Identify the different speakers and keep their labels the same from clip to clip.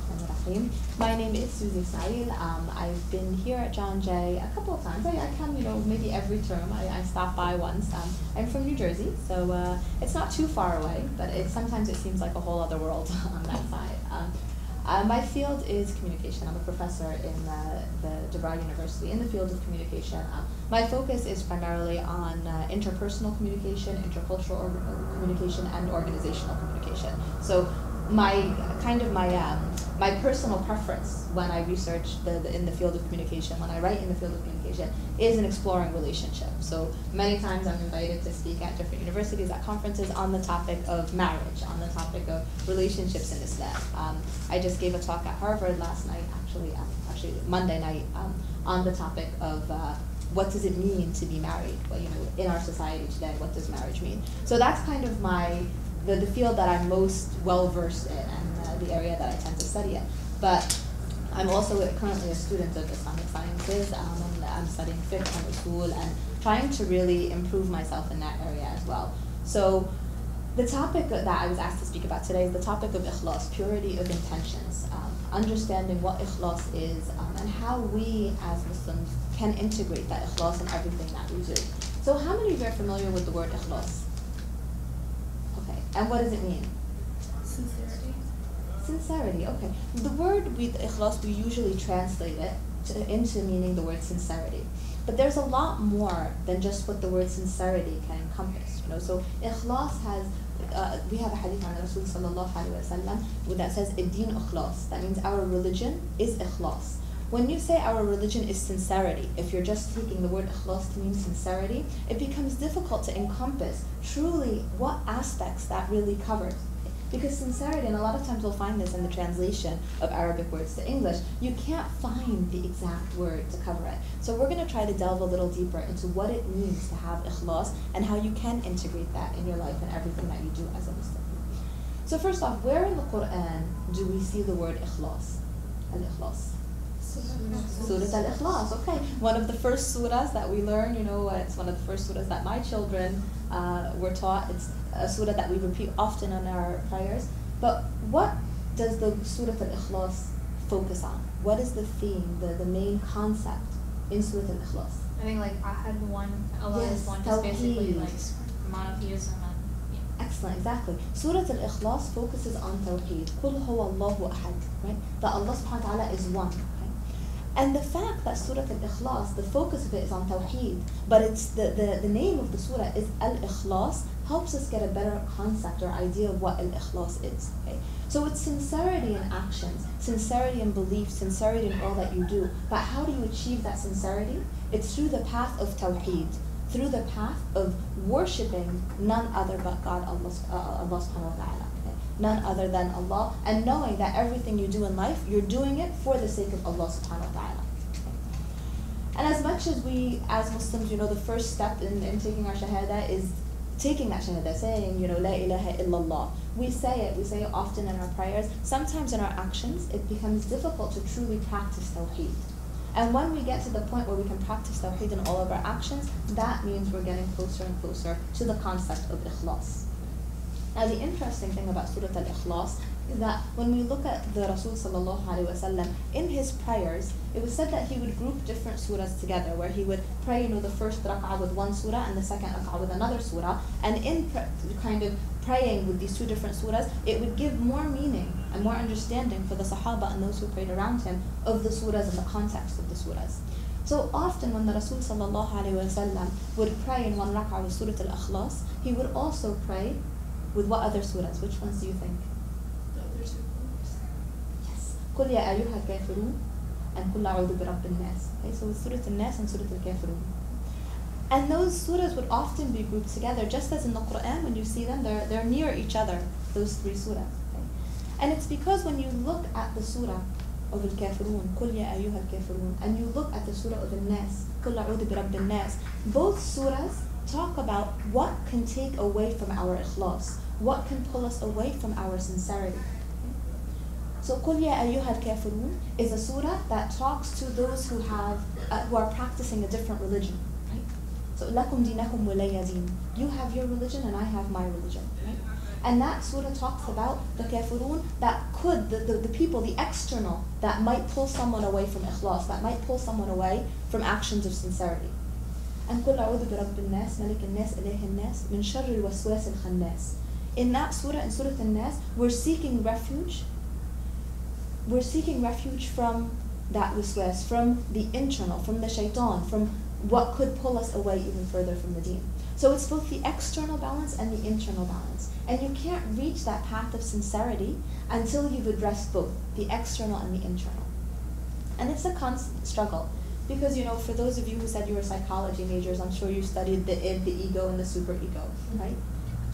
Speaker 1: Bismillahirrahmanirrahim. My name is Suzy Ismail. I've been here at John Jay a couple of times. I come, maybe every term. I stop by once. I'm from New Jersey, so it's not too far away, but sometimes it seems like a whole other world on that side. My field is communication. I'm a professor in the DeVry University in the field of communication. My focus is primarily on interpersonal communication, intercultural communication, and organizational communication. So my personal preference when I research in the field of communication, when I write in the field of communication, is in exploring relationship. So many times I'm invited to speak at different universities, at conferences, on the topic of marriage, on the topic of relationships in Islam. I just gave a talk at Harvard last night, actually Monday night, on the topic of what does it mean to be married? Well, in our society today, what does marriage mean? So that's kind of the field that I'm most well-versed in, and the area that I tend to study in. But I'm also currently a student of Islamic sciences, and I'm studying fiqh and usul, and trying to really improve myself in that area as well. So the topic that I was asked to speak about today is the topic of Ikhlaas, purity of intentions, understanding what Ikhlaas is, and how we as Muslims can integrate that Ikhlaas in everything that we do. So how many of you are familiar with the word Ikhlaas? And what does it mean?
Speaker 2: Sincerity.
Speaker 1: Sincerity, okay. The word Ikhlaas, we usually translate it into meaning the word sincerity. But there's a lot more than just what the word sincerity can encompass. So Ikhlaas has, we have a hadith on Rasul sallallahu alaihi wasallam that says, "Ad-din Ikhlaas." That means our religion is Ikhlaas. When you say our religion is sincerity, if you're just taking the word Ikhlaas to mean sincerity, it becomes difficult to encompass truly what aspects that really covers. Because sincerity, and a lot of times we'll find this in the translation of Arabic words to English, you can't find the exact word to cover it. So we're going to try to delve a little deeper into what it means to have Ikhlaas and how you can integrate that in your life and everything that you do as a Muslim. So first off, where in the Quran do we see the word Ikhlaas? Al-Ikhlaas. Surah Al-Ikhlaas, okay. One of the first surahs that we learn, it's one of the first surahs that my children were taught. It's a surah that we repeat often in our prayers. But what does the Surah Al-Ikhlaas focus on? What is the theme, the main concept in Surah Al-Ikhlaas?
Speaker 2: I think Ahad one, Allah is one, just basically monotheism.
Speaker 1: Excellent, exactly. Surah Al-Ikhlaas focuses on Tawheed. Qul huwa Allahu ahad, right? That Allah subhanahu wa ta'ala is one. And the fact that Surah Al-Ikhlaas, the focus of it is on Tawheed, but it's the name of the surah is Al-Ikhlaas, helps us get a better concept or idea of what Al-Ikhlaas is. Okay? So it's sincerity in actions, sincerity in belief, sincerity in all that you do. But how do you achieve that sincerity? It's through the path of Tawheed, through the path of worshipping none other but God, Allah subhanahu wa ta'ala. None other than Allah, and knowing that everything you do in life, you're doing it for the sake of Allah subhanahu wa ta'ala. And as much as we, as Muslims, the first step in taking our shahada is taking that shahada, saying, La ilaha illallah. We say it often in our prayers. Sometimes in our actions, it becomes difficult to truly practice tawheed. And when we get to the point where we can practice tawheed in all of our actions, that means we're getting closer and closer to the concept of Ikhlaas. Now the interesting thing about Surah Al-Ikhlaas is that when we look at the Rasul sallallahu alaihi wasallam in his prayers, it was said that he would group different surahs together, where he would pray, the first rak'ah with one surah and the second rak'ah with another surah, and in kind of praying with these two different surahs, it would give more meaning and more understanding for the Sahaba and those who prayed around him of the surahs and the context of the surahs. So often when the Rasul sallallahu alaihi wasallam would pray in one rak'ah with Surah Al-Ikhlaas, he would also pray with what other surahs? Which ones do you think?
Speaker 2: The other two.
Speaker 1: Yes. قُلْ يَا أَيُّهَا الْكَافِرُونَ and قُلْ أَعُوذُ بِرَبِّ النَّاسِ. Okay, so with Surah Al-Nas and Surah Al-Kafirun. And those surahs would often be grouped together, just as in the Quran, when you see them, they're near each other, those three surahs. Okay? And it's because when you look at the surah of Al-Kafirun, قُلْ يَا أَيُّهَا الْكَافِرُونَ, and you look at the surah of Al-Nas, قُلْ أَعُوذُ بِرَبِّ النَّاسِ, both surahs talk about what can take away from our Ikhlaas, what can pull us away from our sincerity. So قُلْ يَا أَيُّهَا الْكَافِرُونَ is a surah that talks to those who are practicing a different religion. Right? So لَكُمْ دِينَكُمْ وَلَيَّ دِينِ. You have your religion and I have my religion. Right? And that surah talks about the kafirun that could, the people, the external, that might pull someone away from ikhlas, that might pull someone away from actions of sincerity. And قُلْ أَعُوذُ بِرَبِّ النَّاسِ مَلِكِ النَّاسِ إِلَيْهِ النَّاسِ مِنْ شَرِّ الْوَسْوَاسِ الْخَنَّاسِ. In that surah, in Surah An-Nas, we're seeking refuge. We're seeking refuge from that waswas, from the internal, from the shaitan, from what could pull us away even further from the deen. So it's both the external balance and the internal balance. And you can't reach that path of sincerity until you've addressed both, the external and the internal. And it's a constant struggle. Because, for those of you who said you were psychology majors, I'm sure you studied the id, the ego, and the superego, right?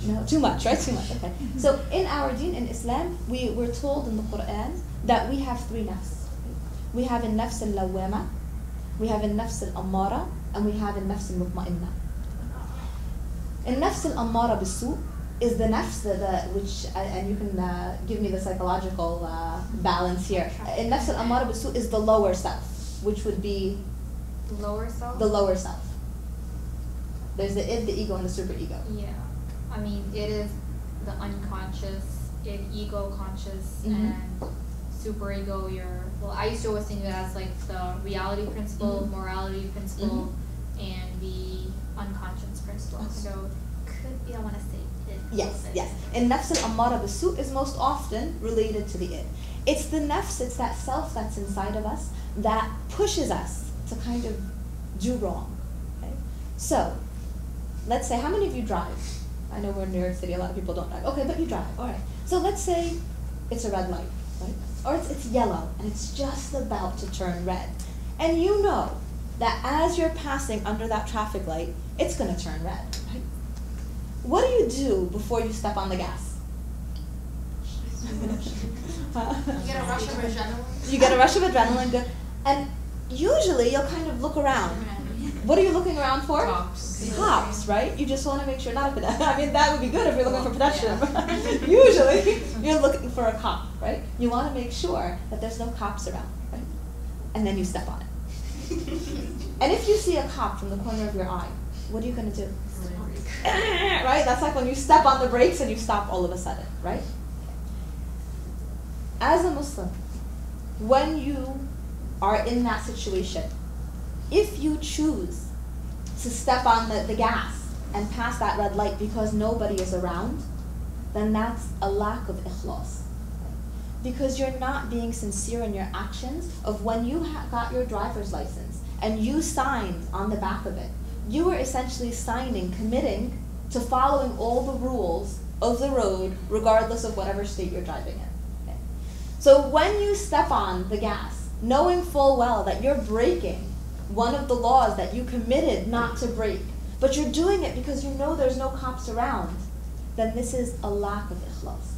Speaker 1: No, too much, right? Too much, okay. So in our deen, in Islam, we're told in the Quran that we have 3 nafs. We have a nafs al-lawwama, we have a nafs al-ammara, and we have a nafs al-mutma'inna. A nafs al-ammara bisu is the nafs, which, and you can give me the psychological balance here. A nafs al-ammara bisu is the lower self, which would be
Speaker 2: lower self?
Speaker 1: The lower self. There's the id, the ego, and the superego.
Speaker 2: Yeah. I mean, it is the unconscious, ego conscious, and superego, I used to always think of it as like the reality principle, morality principle, and the unconscious principle. So, could be, I want to say id.
Speaker 1: Yes. And nafs al-ammara bisu is most often related to the id. It's the nafs, it's that self that's inside of us that pushes us to kind of do wrong. Okay? So, let's say, how many of you drive? I know we're in New York City, a lot of people don't drive. Okay, but you drive, all right. So let's say it's a red light, right? Or it's yellow, and it's just about to turn red. And you know that as you're passing under that traffic light, it's going to turn red, right? What do you do before you step on the gas?
Speaker 3: You get a rush of adrenaline.
Speaker 1: You get a rush of adrenaline, good. And usually you'll kind of look around. What are you looking around for? Cops, right? You just want to make sure not a pedestrian. I mean, that would be good if you're looking for pedestrian. Yeah. Usually, you're looking for a cop, right? You want to make sure that there's no cops around, right? And then you step on it. And if you see a cop from the corner of your eye, what are you going to do? Right? That's like when you step on the brakes and you stop all of a sudden, right? As a Muslim, when you are in that situation, if you choose to step on the gas and pass that red light because nobody is around, then that's a lack of ikhlas. Because you're not being sincere in your actions of when you got your driver's license and you signed on the back of it. You were essentially signing, committing to following all the rules of the road regardless of whatever state you're driving in. Okay? So when you step on the gas, knowing full well that you're breaking one of the laws that you committed not to break, but you're doing it because you know there's no cops around, then this is a lack of ikhlas.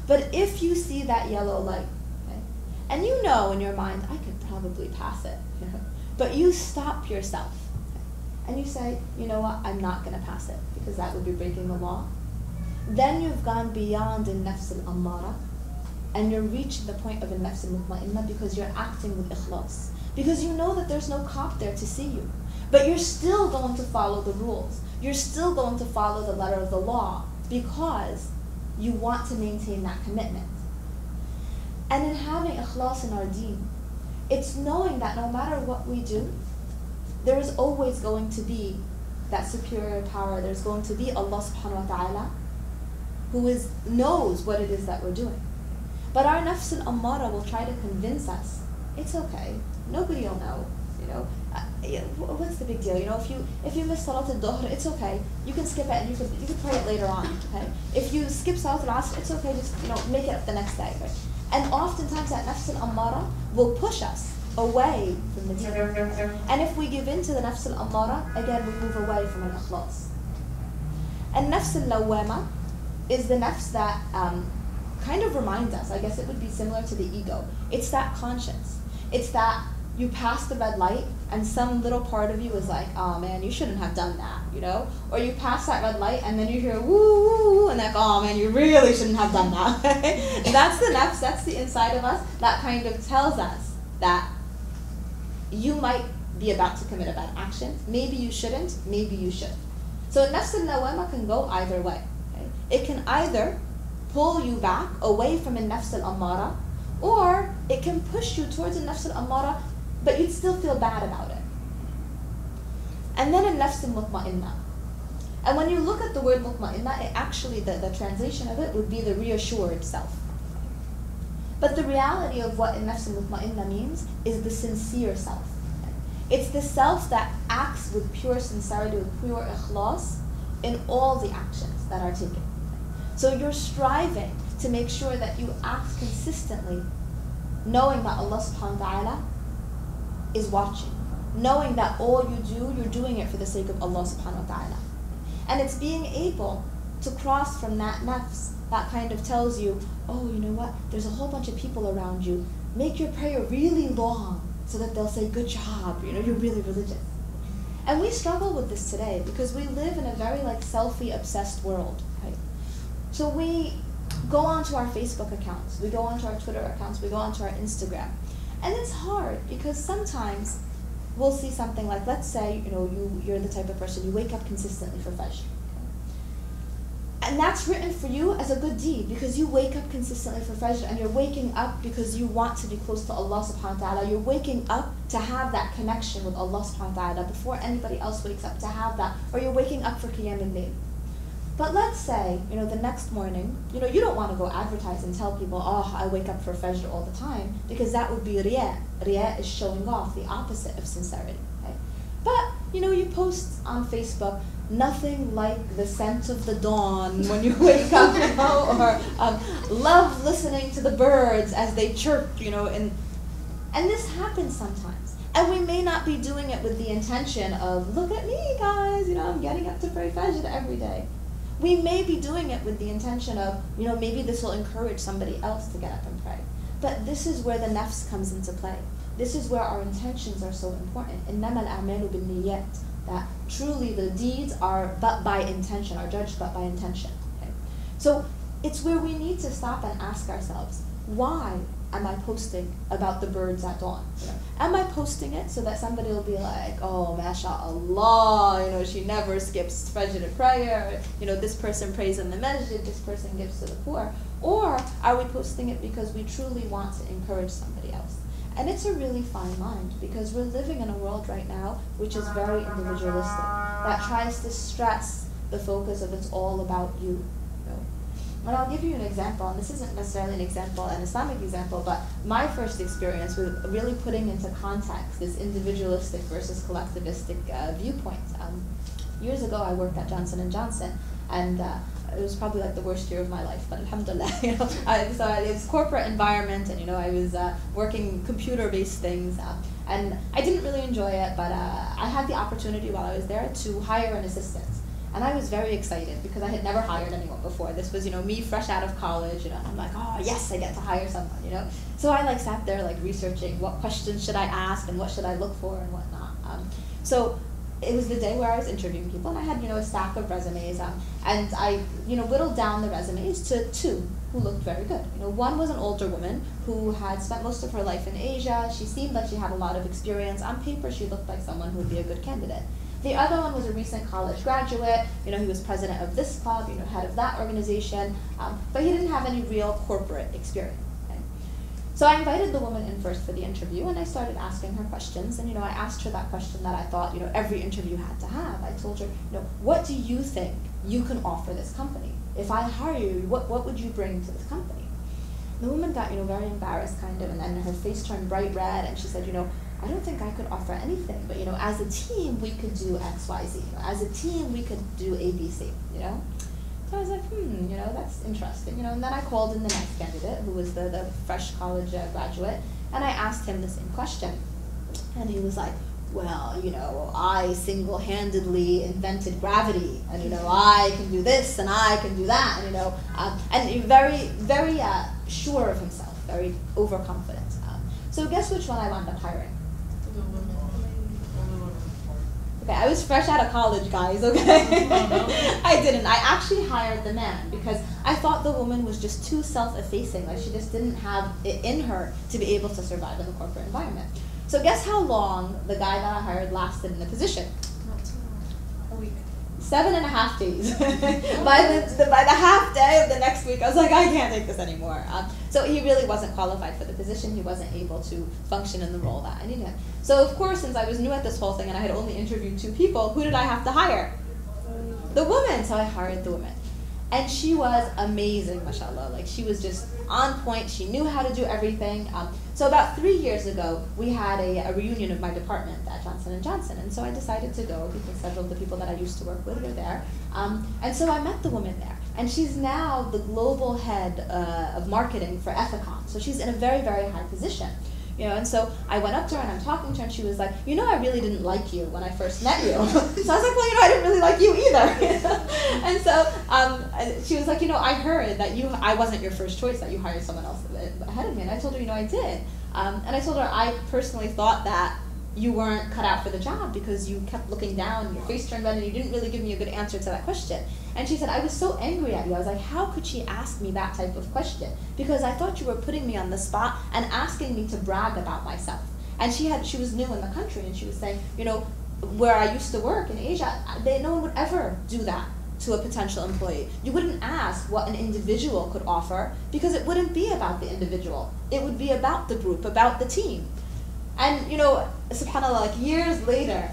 Speaker 1: But if you see that yellow light, okay, and you know in your mind, I could probably pass it, but you stop yourself, okay, and you say, you know what, I'm not going to pass it because that would be breaking the law, then you've gone beyond al-nafs al-ammara, and you're reaching the point of al-nafs al-mutma'inna because you're acting with ikhlas. Because you know that there's no cop there to see you. But you're still going to follow the rules. You're still going to follow the letter of the law because you want to maintain that commitment. And in having ikhlas in our deen, it's knowing that no matter what we do, there is always going to be that superior power. There's going to be Allah subhanahu wa ta'ala who knows what it is that we're doing. But our nafs al-ammara will try to convince us, it's okay. Nobody will know, what's the big deal? If you miss Salat al-Dhuhr, it's okay. You can skip it and you can pray it later on, okay? If you skip Salat al-Asr, it's okay, just make it up the next day, right? And oftentimes that nafs al-ammara will push us away from the deen. And if we give in to the nafs al-ammara, again we move away from al-ikhlas. And nafs al-lawwama is the nafs that kind of reminds us, I guess it would be similar to the ego. It's that conscience. It's that you pass the red light and some little part of you is like, oh man, you shouldn't have done that, Or you pass that red light and then you hear woo, woo, woo, and like, oh man, you really shouldn't have done that. That's the nafs, that's the inside of us that kind of tells us that you might be about to commit a bad action. Maybe you shouldn't, maybe you should. So nafs al-lawwama can go either way. Okay? It can either pull you back away from an-nafs al-ammara, or it can push you towards an-nafs al-ammara, but you'd still feel bad about it. And then an-nafs al-mutma'inna. And when you look at the word mutma'inna, it actually, the translation of it would be the reassured self. But the reality of what an-nafs al-mutma'inna means is the sincere self. It's the self that acts with pure sincerity, with pure ikhlas in all the actions that are taken. So you're striving to make sure that you act consistently, knowing that Allah subhanahu wa ta'ala is watching, knowing that all you do, you're doing it for the sake of Allah subhanahu wa ta'ala. And it's being able to cross from that nafs that kind of tells you, oh, you know what, there's a whole bunch of people around you. Make your prayer really long so that they'll say, good job, you know, you're really religious. And we struggle with this today because we live in a very selfie-obsessed world, right? So we go onto our Facebook accounts, we go onto our Twitter accounts, we go onto our Instagram. And it's hard because sometimes we'll see something like, let's say, you're the type of person, you wake up consistently for Fajr. And that's written for you as a good deed because you wake up consistently for Fajr and you're waking up because you want to be close to Allah subhanahu wa ta'ala. You're waking up to have that connection with Allah subhanahu wa ta'ala before anybody else wakes up to have that. Or you're waking up for Qiyam al-Layl. But let's say, the next morning, you don't want to go advertise and tell people, oh, I wake up for Fajr all the time, because that would be riya. Riya is showing off, the opposite of sincerity. Okay? But, you post on Facebook, nothing like the scent of the dawn when you wake up, or love listening to the birds as they chirp, and this happens sometimes. And we may not be doing it with the intention of, look at me, guys, I'm getting up to pray Fajr every day. We may be doing it with the intention of, maybe this will encourage somebody else to get up and pray. But this is where the nafs comes into play. This is where our intentions are so important. إِنَّمَا الْأَعْمَالُ بِالنِّيَّاتِ. That truly the deeds are but by intention, are judged but by intention. Okay? So it's where we need to stop and ask ourselves, why am I posting about the birds at dawn? Am I posting it so that somebody will be like, oh, mashallah, she never skips Fajr prayer, this person prays in the masjid, this person gives to the poor? Or are we posting it because we truly want to encourage somebody else? And it's a really fine line because we're living in a world right now which is very individualistic, that tries to stress the focus of it's all about you. And I'll give you an example, and this isn't necessarily an Islamic example, but my first experience with really putting into context this individualistic versus collectivistic viewpoint. Years ago, I worked at Johnson & Johnson, and it was probably the worst year of my life, but alhamdulillah, so it was corporate environment, and I was working computer-based things, and I didn't really enjoy it, but I had the opportunity while I was there to hire an assistant. And I was very excited because I had never hired anyone before. This was, me fresh out of college, and I'm like, oh yes, I get to hire someone, So I sat there researching what questions should I ask and what should I look for and whatnot. So it was the day where I was interviewing people, and I had, a stack of resumes, and I, whittled down the resumes to two who looked very good. One was an older woman who had spent most of her life in Asia. She seemed like she had a lot of experience. On paper, she looked like someone who would be a good candidate. The other one was a recent college graduate. He was president of this club, head of that organization, but he didn't have any real corporate experience. Okay? So I invited the woman in first for the interview, and I started asking her questions. And I asked her that question that I thought every interview had to have. I told her, what do you think you can offer this company? If I hire you, what would you bring to this company? The woman got very embarrassed kind of, and then her face turned bright red, and she said, I don't think I could offer anything, but as a team we could do X, Y, Z. As a team we could do A, B, C. So I was like, that's interesting. And then I called in the next candidate, who was the fresh college graduate, and I asked him the same question, and he was like, well, I single-handedly invented gravity, and I can do this and I can do that, and very, very sure of himself, very overconfident. So guess which one I wound up hiring? Okay, I was fresh out of college, guys, okay? I didn't. I actually hired the man because I thought the woman was just too self-effacing. She just didn't have it in her to be able to survive in the corporate environment. So guess how long the guy that I hired lasted in the position?
Speaker 3: A week.
Speaker 1: 7.5 days. by the half day of the next week, I was like, I can't take this anymore. So he really wasn't qualified for the position. He wasn't able to function in the role that I needed. So of course, since I was new at this whole thing and I had only interviewed 2 people, who did I have to hire? The woman. So I hired the woman. And she was amazing, mashallah. Like, she was just on point. She knew how to do everything. So about 3 years ago, we had a reunion of my department at Johnson & Johnson. And so I decided to go because several of the people that I used to work with were there. And so I met the woman there. And she's now the global head of marketing for Ethicon. So she's in a very, very high position. And so I went up to her and I'm talking to her and she was like, I really didn't like you when I first met you. So I was like, well, I didn't really like you either. And so she was like, I heard that I wasn't your first choice, that you hired someone else ahead of me. And I told her, I did. And I told her I personally thought that you weren't cut out for the job because you kept looking down, your face turned red, and you didn't really give me a good answer to that question. And she said, I was so angry at you. I was like, how could she ask me that type of question? Because I thought you were putting me on the spot and asking me to brag about myself. And she was new in the country, and she was saying, where I used to work in Asia, no one would ever do that to a potential employee. You wouldn't ask what an individual could offer because it wouldn't be about the individual. It would be about the group, about the team. And, subhanAllah, like years later,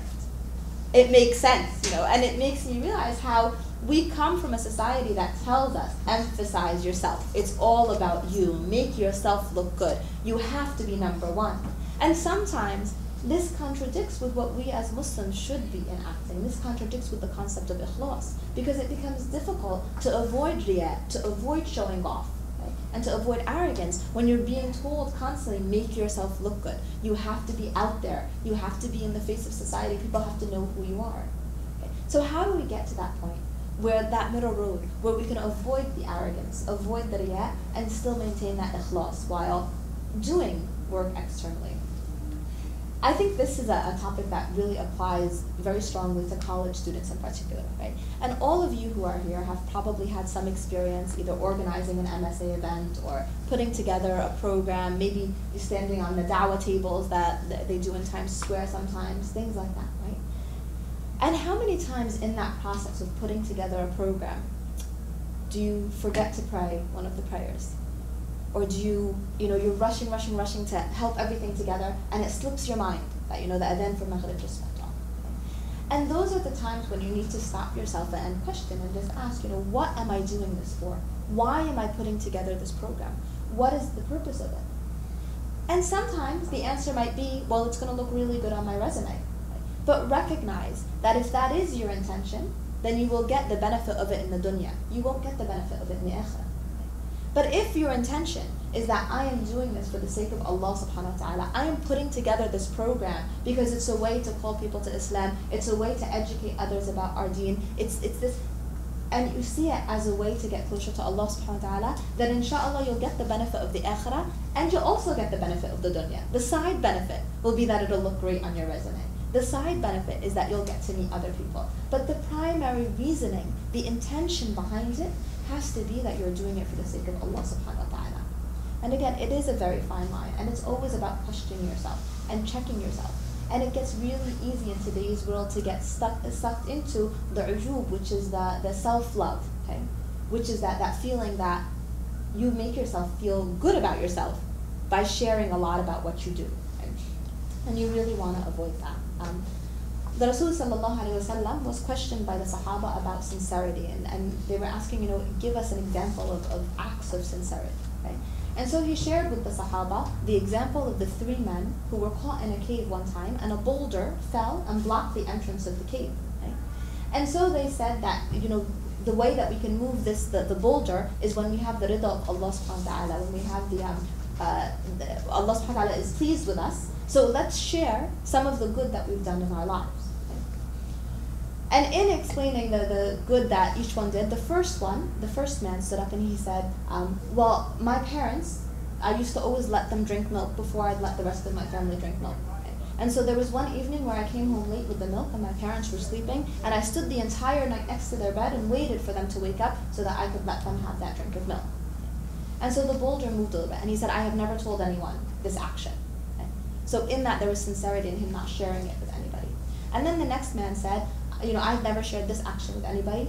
Speaker 1: it makes sense, and it makes me realize how we come from a society that tells us, emphasize yourself. It's all about you. Make yourself look good. You have to be number one. And sometimes this contradicts with what we as Muslims should be enacting. This contradicts with the concept of Ikhlaas, because it becomes difficult to avoid riyah, to avoid showing off, and to avoid arrogance when you're being told constantly, make yourself look good. You have to be out there. You have to be in the face of society. People have to know who you are. Okay? So how do we get to that point where that middle road, where we can avoid the arrogance, avoid the riyah, and still maintain that ikhlas while doing work externally? I think this is a topic that really applies very strongly to college students in particular, right? And all of you who are here have probably had some experience either organizing an MSA event or putting together a program, maybe standing on the dawah tables that they do in Times Square sometimes, things like that, right? And how many times in that process of putting together a program do you forget to pray one of the prayers? Or do you're rushing to help everything together, and it slips your mind that, the adhan for Maghrib just went on. And those are the times when you need to stop yourself and question and just ask, what am I doing this for? Why am I putting together this program? What is the purpose of it? And sometimes the answer might be, well, it's going to look really good on my resume. But recognize that if that is your intention, then you will get the benefit of it in the dunya. You won't get the benefit of it in the akhirah. But if your intention is that I am doing this for the sake of Allah subhanahu wa ta'ala, I am putting together this program because it's a way to call people to Islam, it's a way to educate others about our deen, it's this, and you see it as a way to get closer to Allah subhanahu wa ta'ala, then inshallah you'll get the benefit of the akhirah, and you'll also get the benefit of the dunya. The side benefit will be that it'll look great on your resume. The side benefit is that you'll get to meet other people. But the primary reasoning, the intention behind it, has to be that you're doing it for the sake of Allah subhanahu wa ta'ala. And again, it is a very fine line, and it's always about questioning yourself and checking yourself. And it gets really easy in today's world to get sucked into the ujub, which is the self-love, okay? Which is that feeling that you make yourself feel good about yourself by sharing a lot about what you do. Okay? And you really want to avoid that. The Rasul sallallahu alayhi wa sallam was questioned by the Sahaba about sincerity, and they were asking, give us an example of acts of sincerity, right? And so he shared with the Sahaba the example of the 3 men who were caught in a cave one time, and a boulder fell and blocked the entrance of the cave, right? And so they said that, the way that we can move the boulder is when we have the rida of Allah subhanahu wa ta'ala, when we have Allah subhanahu wa ta'ala is pleased with us. So let's share some of the good that we've done in our lives. And in explaining the good that each one did, the first man stood up and he said, well, my parents, I used to always let them drink milk before I'd let the rest of my family drink milk. And so there was one evening where I came home late with the milk and my parents were sleeping, and I stood the entire night next to their bed and waited for them to wake up so that I could let them have that drink of milk. And so the boulder moved a little bit, and he said, I have never told anyone this action. So in that there was sincerity in him not sharing it with anybody. And then the next man said, I've never shared this action with anybody.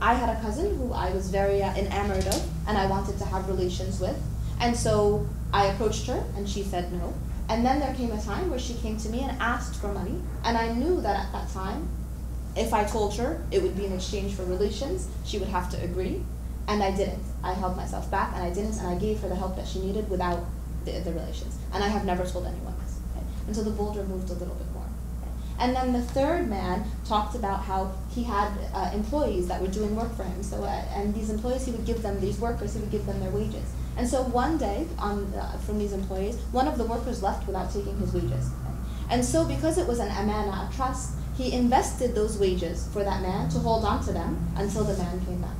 Speaker 1: I had a cousin who I was very enamored of, and I wanted to have relations with. And so I approached her, and she said no. And then there came a time where she came to me and asked for money, and I knew that at that time, if I told her it would be in exchange for relations, she would have to agree, and I didn't. I held myself back, and I didn't, and I gave her the help that she needed without the relations. And I have never told anyone this. Okay? And so the boulder moved a little bit more. And then the third man talked about how he had employees that were doing work for him. So, and these employees, he would give them, these workers, he would give them their wages. And so one day, from these employees, one of the workers left without taking his wages. And so because it was an amana, a trust, he invested those wages for that man to hold on to them until the man came back.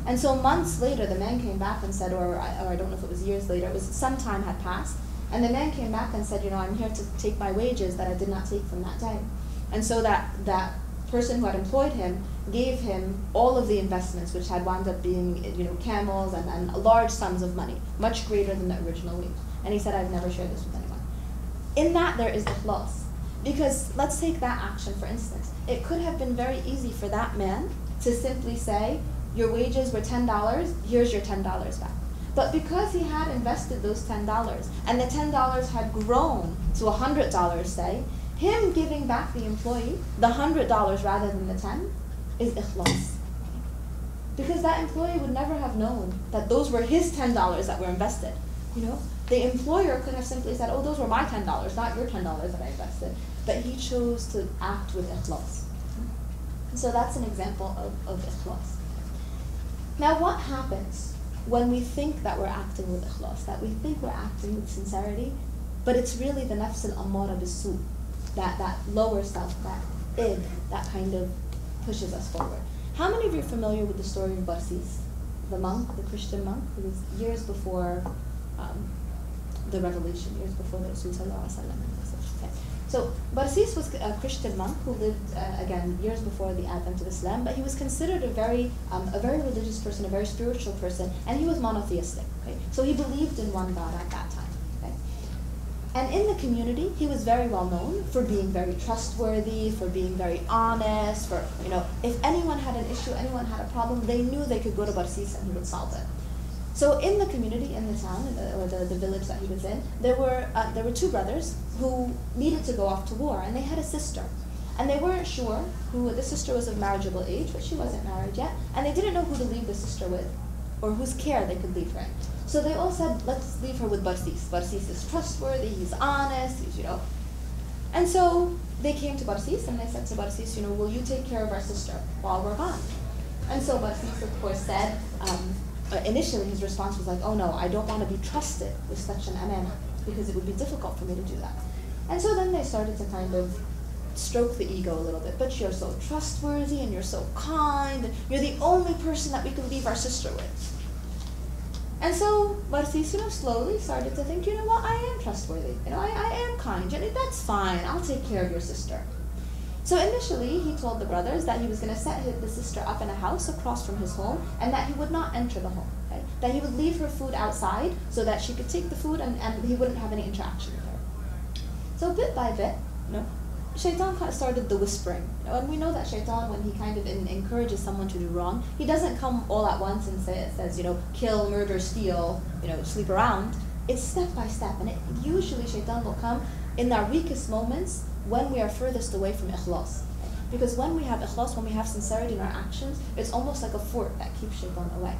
Speaker 1: And so months later, the man came back and said, or I don't know if it was years later, it was some time had passed, and the man came back and said, I'm here to take my wages that I did not take from that day. And so that person who had employed him gave him all of the investments, which had wound up being, camels and large sums of money, much greater than the original wage. And he said, I've never shared this with anyone. In that, there is Ikhlaas. Because let's take that action, for instance. It could have been very easy for that man to simply say, your wages were $10, here's your $10 back. But because he had invested those $10, and the $10 had grown to $100, say, him giving back the employee the $100 rather than the 10 is Ikhlaas. Because that employee would never have known that those were his $10 that were invested. The employer could have simply said, oh, those were my $10, not your $10 that I invested. But he chose to act with Ikhlaas. So that's an example of Ikhlaas. Now what happens when we think that we're acting with Ikhlaas, that we think we're acting with sincerity, but it's really the nafs al-ammara bis-su, that lower self, that id, that kind of pushes us forward. How many of you are familiar with the story of Barsis, the monk, the Christian monk, who was years before the revelation, years before the Rasul sallallahu alaihi wasallam? Okay. So Barsis was a Christian monk who lived, again, years before the advent of Islam, but he was considered a very religious person, a very spiritual person, and he was monotheistic. Okay? So he believed in one God at that time. Okay? And in the community, he was very well known for being very trustworthy, for being very honest, for, if anyone had an issue, anyone had a problem, they knew they could go to Barsis and he would solve it. So in the community, in the town, or the village that he was in, there were two brothers who needed to go off to war, and they had a sister. And they weren't sure who, the sister was of marriageable age, but she wasn't married yet, and they didn't know who to leave the sister with, or whose care they could leave her in. So they all said, let's leave her with Barsis. Barsis is trustworthy, he's honest, And so they came to Barsis, and they said to Barsis, will you take care of our sister while we're gone? And so Barsis, of course, said, initially his response was like, oh no, I don't want to be trusted with such an amana, because it would be difficult for me to do that. And so then they started to kind of stroke the ego a little bit, but you're so trustworthy and you're so kind, and you're the only person that we can leave our sister with. And so Barsis, slowly started to think, what, I am trustworthy, I am kind, that's fine, I'll take care of your sister. So initially, he told the brothers that he was going to set the sister up in a house across from his home, and that he would not enter the home. Okay? That he would leave her food outside so that she could take the food and he wouldn't have any interaction with her. So bit by bit, Shaitan kind of started the whispering. And we know that Shaitan, when he kind of encourages someone to do wrong, he doesn't come all at once and says, kill, murder, steal, sleep around. It's step by step, and usually Shaitan will come in our weakest moments, when we are furthest away from Ikhlaas. Because when we have Ikhlaas, when we have sincerity in our actions, it's almost like a fort that keeps Shaitan away.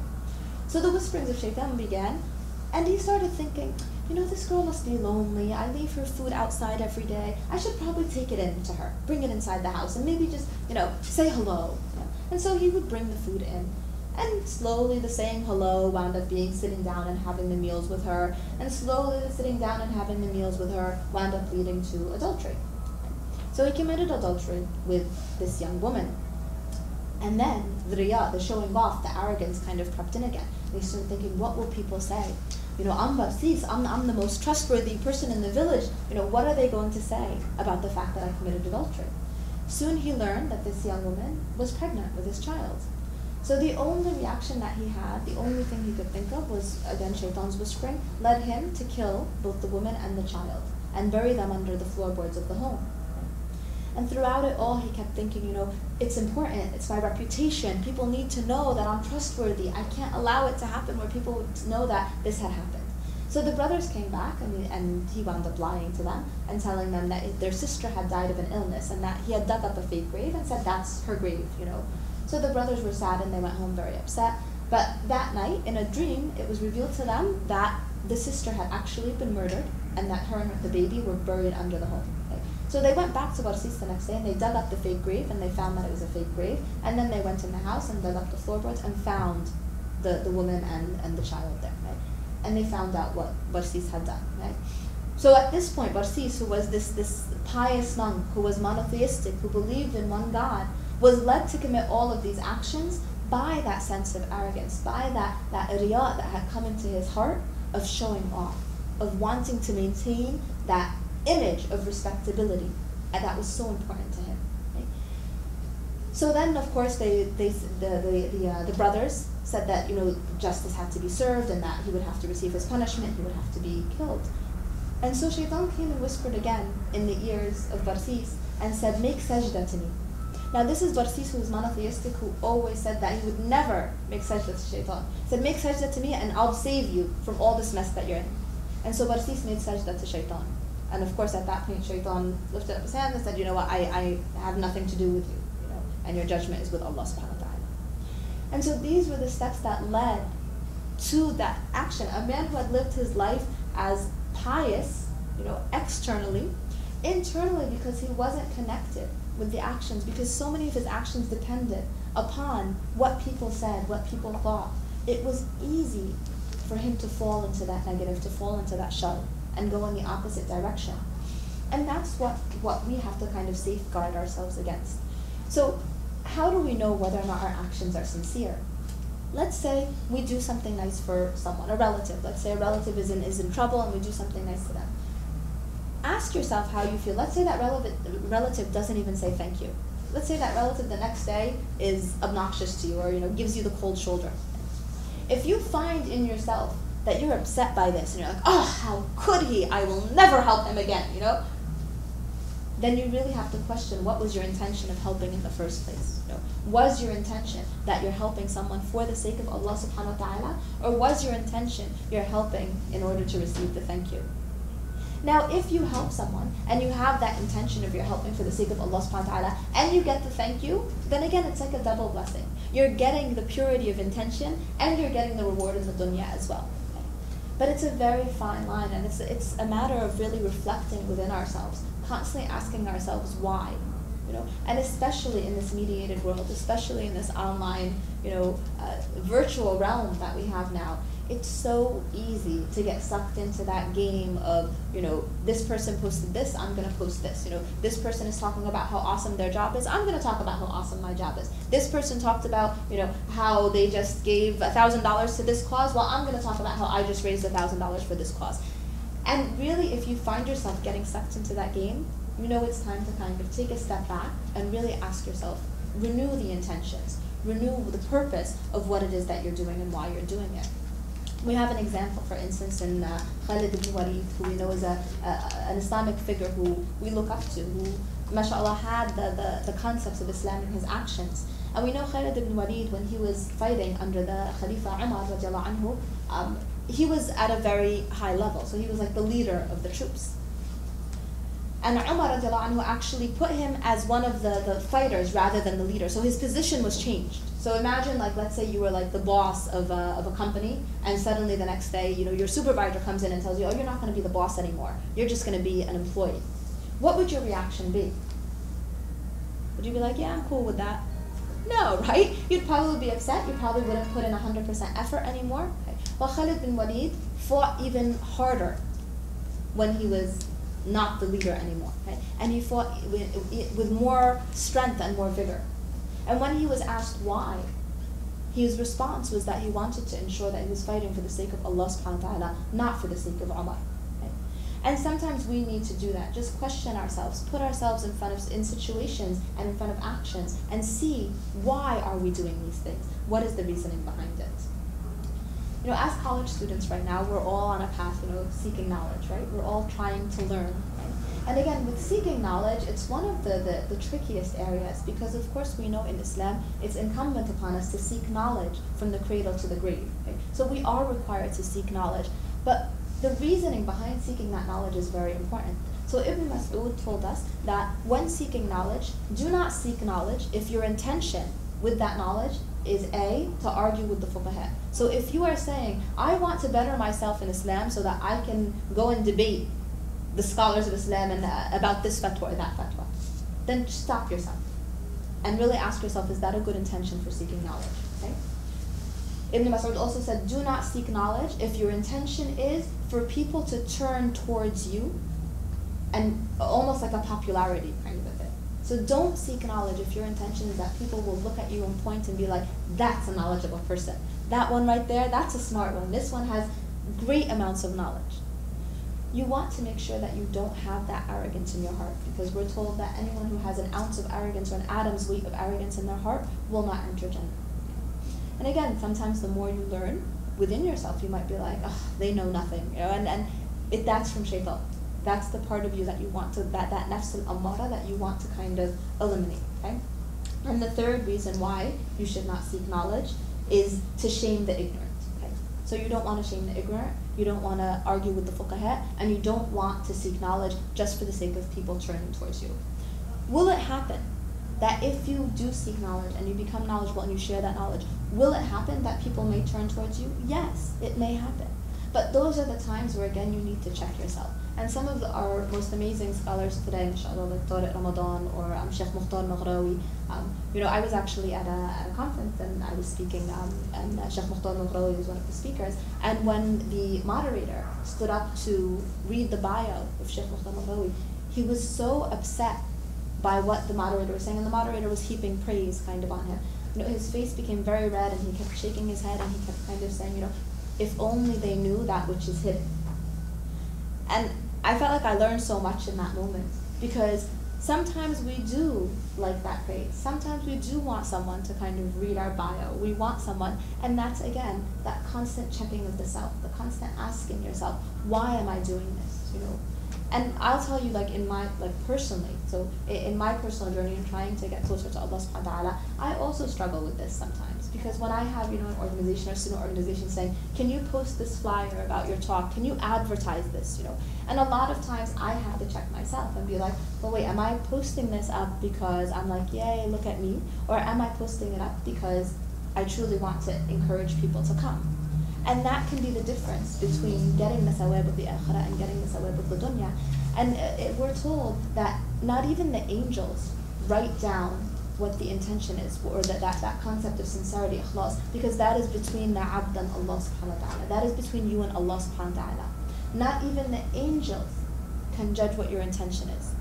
Speaker 1: So the whisperings of Shaitan began, and he started thinking, this girl must be lonely, I leave her food outside every day, I should probably take it in to her, bring it inside the house, and maybe just, say hello. And so he would bring the food in. And slowly the saying hello wound up being sitting down and having the meals with her, and slowly the sitting down and having the meals with her wound up leading to adultery. So he committed adultery with this young woman. And then the riya, the showing off, the arrogance kind of crept in again. And he started thinking, what will people say? I'm Barsis, I'm the most trustworthy person in the village. What are they going to say about the fact that I committed adultery? Soon he learned that this young woman was pregnant with his child. So the only reaction that he had, the only thing he could think of was, again, Shaitan's whispering, led him to kill both the woman and the child and bury them under the floorboards of the home. And throughout it all, he kept thinking, it's important, it's my reputation, people need to know that I'm trustworthy, I can't allow it to happen where people would know that this had happened. So the brothers came back, and he wound up lying to them and telling them that their sister had died of an illness and that he had dug up a fake grave and said that's her grave, So the brothers were sad and they went home very upset. But that night, in a dream, it was revealed to them that the sister had actually been murdered and that her and the baby were buried under the home. Okay? So they went back to Barsis the next day and they dug up the fake grave and they found that it was a fake grave. And then they went in the house and dug up the floorboards and found the woman and the child there. Right? And they found out what Barsis had done. Right? So at this point, Barsis, who was this pious monk, who was monotheistic, who believed in one God, was led to commit all of these actions by that sense of arrogance, by that riya that had come into his heart of showing off, of wanting to maintain that image of respectability, and that was so important to him. Right? So then, of course, the brothers said that justice had to be served and that he would have to receive his punishment, he would have to be killed. And so Shaitan came and whispered again in the ears of Barsis and said, "Make sajda to me." Now this is Barsis, who was monotheistic, who always said that he would never make sajda to Shaitan. He said, "Make sajda to me and I'll save you from all this mess that you're in." And so Barsis made sajda to Shaitan. And of course at that point Shaitan lifted up his hand and said, "You know what, I have nothing to do with you, and your judgment is with Allah subhanahu wa ta'ala." And so these were the steps that led to that action. A man who had lived his life as pious, externally, internally, because he wasn't connected with the actions, because so many of his actions depended upon what people said, what people thought. It was easy for him to fall into that negative, to fall into that shell, and go in the opposite direction. And that's what we have to kind of safeguard ourselves against. So how do we know whether or not our actions are sincere? Let's say we do something nice for someone, a relative. Let's say a relative is in trouble and we do something nice to them. Ask yourself how you feel. Let's say that relative doesn't even say thank you. Let's say that relative the next day is obnoxious to you or gives you the cold shoulder. If you find in yourself that you're upset by this and you're like, "Oh, how could he? I will never help him again," then you really have to question, what was your intention of helping in the first place? Was your intention that you're helping someone for the sake of Allah subhanahu wa ta'ala, or was your intention you're helping in order to receive the thank you? Now, if you help someone and you have that intention of you're helping for the sake of Allah subhanahu wa ta'ala and you get the thank you, then again it's like a double blessing. You're getting the purity of intention and you're getting the reward in the dunya as well. Okay? But it's a very fine line, and it's a matter of really reflecting within ourselves, constantly asking ourselves why. And especially in this mediated world, especially in this online, virtual realm that we have now, it's so easy to get sucked into that game of, this person posted this, I'm going to post this. This person is talking about how awesome their job is, I'm going to talk about how awesome my job is. This person talked about, how they just gave $1,000 to this cause, well, I'm going to talk about how I just raised $1,000 for this cause. And really, if you find yourself getting sucked into that game, it's time to kind of take a step back and really ask yourself, renew the intentions, renew the purpose of what it is that you're doing and why you're doing it. We have an example, for instance, in Khalid ibn Walid, who we know is an Islamic figure who we look up to, who, mashallah, had the concepts of Islam in his actions. And we know Khalid ibn Walid, when he was fighting under the Khalifa Umar radiallahu anhu, he was at a very high level, so he was like the leader of the troops. And Umar radiallahu anhu actually put him as one of the fighters rather than the leader, so his position was changed. So imagine, let's say you were the boss of a company, and suddenly the next day, your supervisor comes in and tells you, "Oh, you're not going to be the boss anymore. You're just going to be an employee." What would your reaction be? Would you be like, "Yeah, I'm cool with that"? No, right? You'd probably be upset. You probably wouldn't put in 100% effort anymore. Okay. Well, Khalid bin Walid fought even harder when he was not the leader anymore, right? And he fought with more strength and more vigor. And when he was asked why, his response was that he wanted to ensure that he was fighting for the sake of Allah subhanahu wa ta'ala, not for the sake of Umar. Right? And sometimes we need to do that. Just question ourselves, put ourselves in situations and in front of actions, and see, why are we doing these things? What is the reasoning behind it? as college students right now, we're all on a path, seeking knowledge, right? We're all trying to learn, right? And again, with seeking knowledge, it's one of the trickiest areas because, of course, we know in Islam, it's incumbent upon us to seek knowledge from the cradle to the grave, right? So we are required to seek knowledge. But the reasoning behind seeking that knowledge is very important. So Ibn Mas'ud told us that when seeking knowledge, do not seek knowledge if your intention with that knowledge is A, to argue with the fuqaha. So if you are saying, I want to better myself in Islam so that I can go and debate the scholars of Islam and about this fatwa or that fatwa, then stop yourself and really ask yourself, is that a good intention for seeking knowledge? Okay? Ibn Mas'ud also said, do not seek knowledge if your intention is for people to turn towards you and almost like a popularity kind of a thing. So don't seek knowledge if your intention is that people will look at you and point and be like, that's a knowledgeable person. That one right there, that's a smart one. This one has great amounts of knowledge. You want to make sure that you don't have that arrogance in your heart, because we're told that anyone who has an ounce of arrogance or an atom's weight of arrogance in their heart will not enter Jannah. And again, sometimes the more you learn within yourself, you might be like, oh, they know nothing, that's from shaitan. That's the part of you that you want to, that nafs al-ammara that you want to kind of eliminate, okay? And the third reason why you should not seek knowledge is to shame the ignorant, okay? So you don't want to shame the ignorant, you don't want to argue with the fuqaha, and you don't want to seek knowledge just for the sake of people turning towards you. Will it happen that if you do seek knowledge and you become knowledgeable and you share that knowledge, will it happen that people may turn towards you? Yes, it may happen. But those are the times where, again, you need to check yourself. And some of our most amazing scholars today, inshallah, like Tariq Ramadan or Sheikh Mukhtar Maghrawi, I was actually at a conference and I was speaking, and Sheikh Mukhtar Maghrawi was one of the speakers. And when the moderator stood up to read the bio of Sheikh Mukhtar Maghrawi, he was so upset by what the moderator was saying, and the moderator was heaping praise kind of on him. His face became very red and he kept shaking his head and he kept kind of saying, if only they knew that which is hidden. And I felt like I learned so much in that moment, because sometimes we do like that praise. Sometimes we do want someone to kind of read our bio. We want someone, and that's, again, that constant checking of the self, the constant asking yourself, why am I doing this, And I'll tell you, personally, so in my personal journey in trying to get closer to Allah subhanahu wa ta'ala, I also struggle with this sometimes. Because when I have, an organization or student organization saying, can you post this flyer about your talk? Can you advertise this, And a lot of times I have to check myself and be like, well, wait, am I posting this up because I'm like, yay, look at me? Or am I posting it up because I truly want to encourage people to come? And that can be the difference between getting the sawab of the akhirah and getting the sawab of the dunya. And we're told that not even the angels write down what the intention is, or that concept of sincerity, ikhlaas, because that is between the abd and Allah subhanahu wa ta'ala. That is between you and Allah subhanahu wa ta'ala. Not even the angels can judge what your intention is.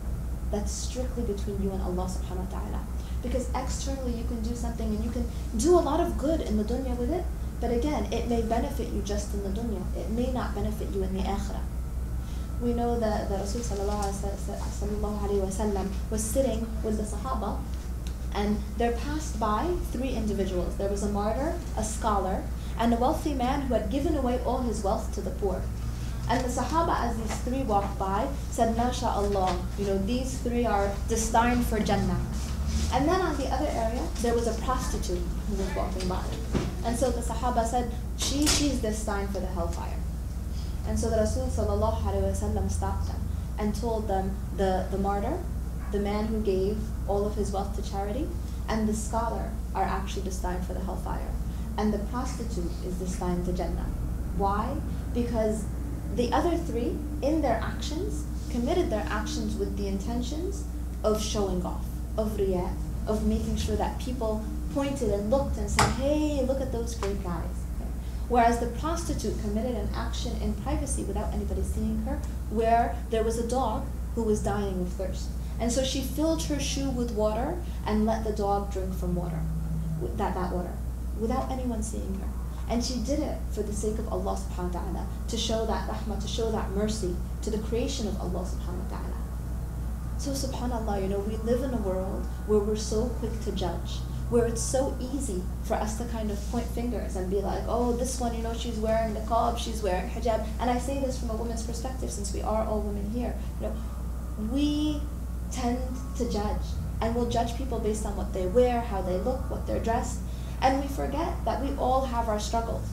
Speaker 1: That's strictly between you and Allah subhanahu wa ta'ala. Because externally you can do something and you can do a lot of good in the dunya with it, but again, it may benefit you just in the dunya. It may not benefit you in the akhirah. We know that the Rasul sallallahu alayhi wa sallam was sitting with the Sahaba, and there passed by three individuals. There was a martyr, a scholar, and a wealthy man who had given away all his wealth to the poor. And the Sahaba, as these three walked by, said, MashaAllah, these three are destined for Jannah. And then on the other area, there was a prostitute who was walking by. And so the Sahaba said, she's destined for the hellfire. And so the Rasul sallallahu alayhi wa sallam stopped them and told them the martyr, the man who gave all of his wealth to charity, and the scholar are actually destined for the hellfire. And the prostitute is destined to Jannah. Why? Because the other three, in their actions, committed their actions with the intentions of showing off, of riyah, of making sure that people pointed and looked and said, hey, look at those great guys. Okay. Whereas the prostitute committed an action in privacy without anybody seeing her, where there was a dog who was dying of thirst. And so she filled her shoe with water and let the dog drink from water, that water, without anyone seeing her. And she did it for the sake of Allah subhanahu wa ta'ala, to show that rahmah, to show that mercy to the creation of Allah subhanahu wa ta'ala. So subhanAllah, we live in a world where we're so quick to judge. where it's so easy for us to kind of point fingers and be like, oh, this one, she's wearing niqab, she's wearing hijab. And I say this from a woman's perspective, since we are all women here. We tend to judge, and we'll judge people based on what they wear, how they look, what they're dressed, and we forget that we all have our struggles.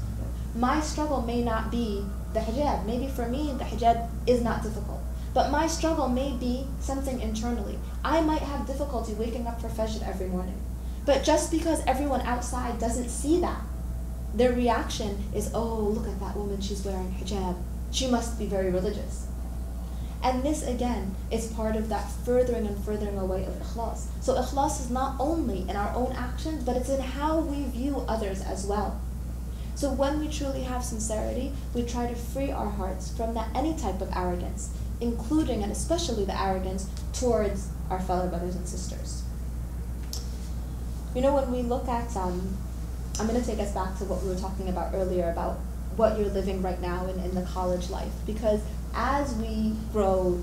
Speaker 1: My struggle may not be the hijab. Maybe for me, the hijab is not difficult. But my struggle may be something internally. I might have difficulty waking up for Fajr every morning. But just because everyone outside doesn't see that, their reaction is, oh, look at that woman, she's wearing hijab. She must be very religious. And this, again, is part of that furthering and furthering away of Ikhlaas. So Ikhlaas is not only in our own actions, but it's in how we view others as well. So when we truly have sincerity, we try to free our hearts from any type of arrogance, including and especially the arrogance towards our fellow brothers and sisters. When we look at, I'm going to take us back to what we were talking about earlier about what you're living right now in the college life. Because as we grow,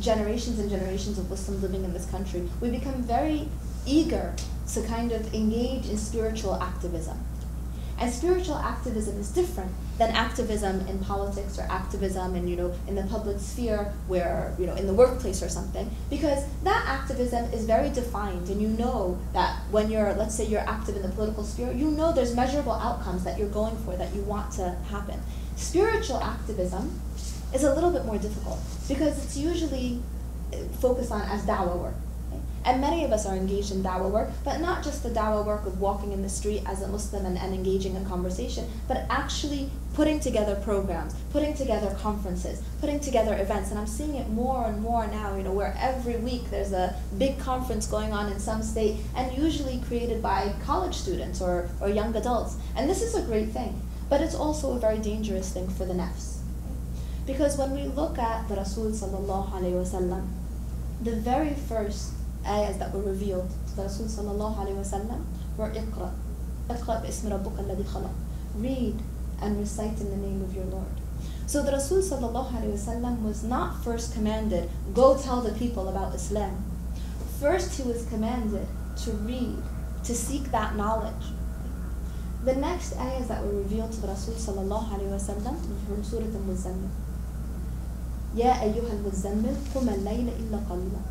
Speaker 1: generations and generations of Muslims living in this country, we become very eager to kind of engage in spiritual activism. And spiritual activism is different than activism in politics or activism in the public sphere where, in the workplace or something. Because that activism is very defined, and that when let's say you're active in the political sphere, there's measurable outcomes that you're going for, that you want to happen. Spiritual activism is a little bit more difficult because it's usually focused on as da'wah work. And many of us are engaged in da'wah work, but not just the da'wah work of walking in the street as a Muslim and engaging in conversation, but actually putting together programs, putting together conferences, putting together events. And I'm seeing it more and more now, where every week there's a big conference going on in some state, and usually created by college students or young adults. And this is a great thing, but it's also a very dangerous thing for the nafs. Because when we look at the Rasul sallallahu alayhi wa sallam, the very first ayahs that were revealed to the Rasul sallallahu alayhi wa sallam were Iqra. Iqra bi-ismi rabbuka alladhi khalaq. Read and recite in the name of your Lord. So the Rasul sallallahu alayhi wa sallam was not first commanded, go tell the people about Islam. First he was commanded to read, to seek that knowledge. The next ayahs that were revealed to the Rasul sallallahu alayhi wa sallam were from Surah Al-Muzammil. Ya ayyuha al-Muzammil qum al-layla illa qalila.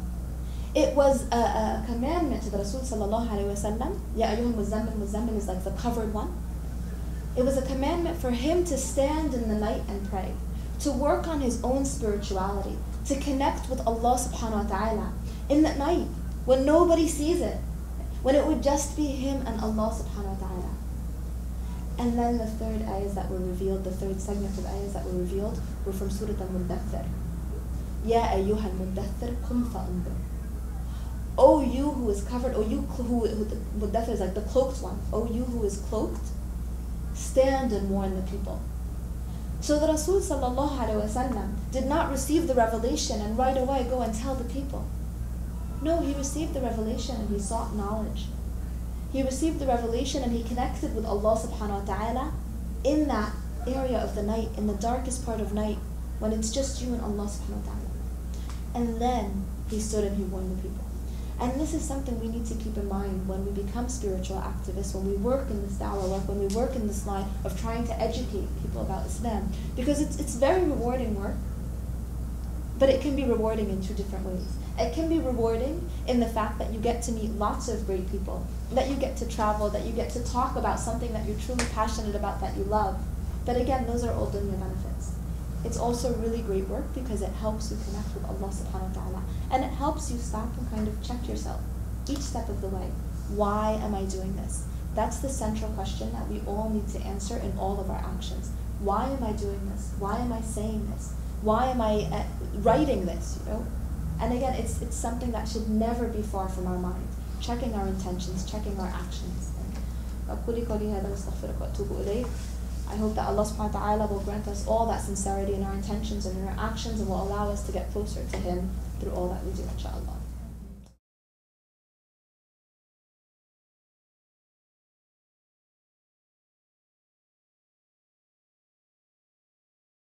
Speaker 1: It was a commandment to the Rasul sallallahu alayhi wa sallam. Ya ayyuha al-Muzammil, Muzammil is like the covered one. It was a commandment for him to stand in the night and pray, to work on his own spirituality, to connect with Allah subhanahu wa ta'ala in the night when nobody sees it, when it would just be him and Allah subhanahu wa ta'ala. And then the third ayahs that were revealed, the third segment of ayahs that were revealed were from Surah Al-Muddathir. Ya ayyuha al-Muddathir qum fa'anzir. O you who is covered, O you who the Muddathir is like the cloaked one, O you who is cloaked, stand and warn the people. So the Rasul sallallahu alayhi wa sallam did not receive the revelation and right away go and tell the people. No, he received the revelation and he sought knowledge. He received the revelation and he connected with Allah subhanahu wa ta'ala in that area of the night, in the darkest part of night, when it's just you and Allah subhanahu wa ta'ala. And then he stood and he warned the people. And this is something we need to keep in mind when we become spiritual activists, when we work in this da'wah work, when we work in this line of trying to educate people about Islam. Because it's very rewarding work, but it can be rewarding in two different ways. It can be rewarding in the fact that you get to meet lots of great people, that you get to travel, that you get to talk about something that you're truly passionate about, that you love. But again, those are all dunya benefits. It's also really great work because it helps you connect with Allah subhanahu wa ta'ala. And it helps you stop and kind of check yourself each step of the way. Why am I doing this? That's the central question that we all need to answer in all of our actions. Why am I doing this? Why am I saying this? Why am I writing this, And again, it's something that should never be far from our mind. Checking our intentions, checking our actions. I hope that Allah subhanahu wa ta'ala will grant us all that sincerity in our intentions and in our actions and will allow us to get closer to Him through all that we do, inshaAllah.